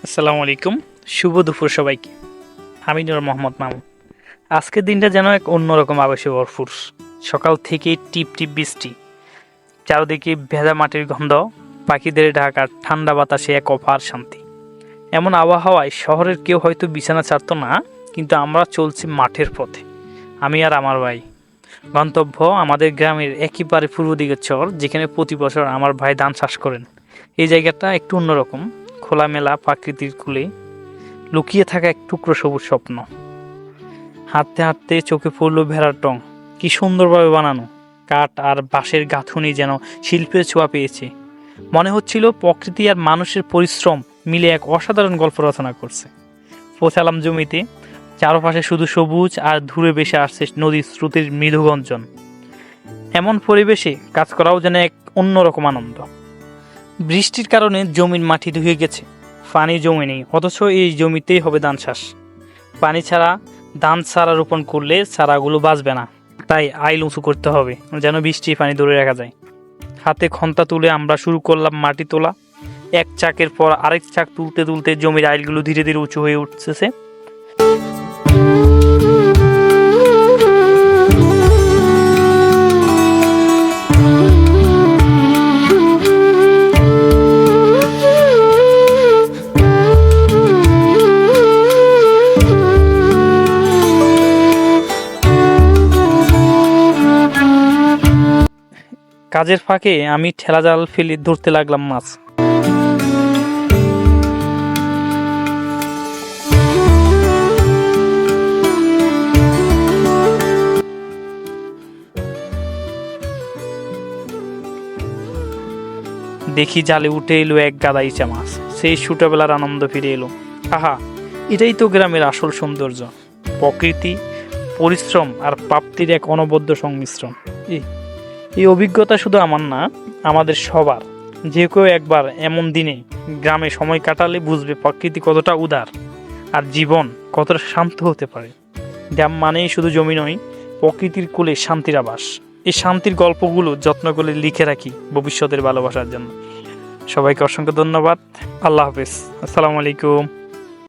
আসসালামু আলাইকুম, শুভ দুপুর সবাইকে। আমি নূর মোহাম্মদ মামুন। আজকের দিনটা যেন এক অন্যরকম আবেশে ভরপুর। সকাল থেকেই টিপ টিপ বৃষ্টি, চারদিকে ভেজা মাটির গন্ধ, পাখিদের ডাক আর ঠান্ডা বাতাসে এক অপার শান্তি। এমন আবহাওয়ায় শহরের কেউ হয়তো বিছানা ছাড়তো না, কিন্তু আমরা চলছি মাঠের পথে। আমি আর আমার ভাই। গন্তব্য আমাদের গ্রামের একেবারে পূর্ব দিকের চর, যেখানে প্রতি বছর আমার ভাই ধান চাষ করেন। এই জায়গাটা একটু অন্যরকম, খোলামেলা প্রাকৃতির কূলে লুকিয়ে থাকা এক টুকরো সবুজ স্বপ্ন। হাঁটতে হাঁটতে চোখে পড়লো ভেড়ার টং, কি সুন্দরভাবে বানানো। কাঠ আর বাঁশের গাঁথুনি যেন শিল্পের ছোঁয়া পেয়েছে। মনে হচ্ছিল প্রকৃতি আর মানুষের পরিশ্রম মিলে এক অসাধারণ গল্প রচনা করছে। পৌঁছালাম জমিতে, চারপাশে শুধু সবুজ আর দূরে ভেসে আসছে নদীর স্রোতের মৃদু গঞ্জন। এমন পরিবেশে কাজ করাও যেন এক অন্যরকম আনন্দ। বৃষ্টির কারণে জমির মাটি ধুয়ে গেছে, পানি জমে নেই, অথচ এই জমিতেই হবে ধান চাষ। পানি ছাড়া ধান চারা রোপণ করলে চারাগুলো বাঁচবে না, তাই আইল উঁচু করতে হবে যেন বৃষ্টির পানি ধরে রাখা যায়। হাতে খন্তা তুলে আমরা শুরু করলাম মাটি তোলা। এক চাকের পর আরেক চাক তুলতে তুলতে জমির আইলগুলো ধীরে ধীরে উঁচু হয়ে উঠতেছে। কাজের ফাঁকে আমি ঠেলা জাল ফেলে ধরতে লাগলাম মাছ। দেখি জালে উঠে এলো এক গাদা ইচা মাছ। সেই ছোটবেলার আনন্দ ফিরে এলো। আহা, এটাই তো গ্রামের আসল সৌন্দর্য। প্রকৃতি, পরিশ্রম আর প্রাপ্তির এক অনবদ্য সংমিশ্রণ। এই অভিজ্ঞতা শুধু আমার না, আমাদের সবার। যে কেউ একবার এমন দিনে গ্রামে সময় কাটালে বুঝবে প্রকৃতি কতটা উদার আর জীবন কতটা শান্ত হতে পারে। গ্রাম মানেই শুধু জমি নয়, প্রকৃতির কোলে শান্তির আবাস। এই শান্তির গল্পগুলো যত্ন করে লিখে রাখি ভবিষ্যতের ভালোবাসার জন্য। সবাইকে অসংখ্য ধন্যবাদ। আল্লাহ হাফেজ। আসসালামু আলাইকুম।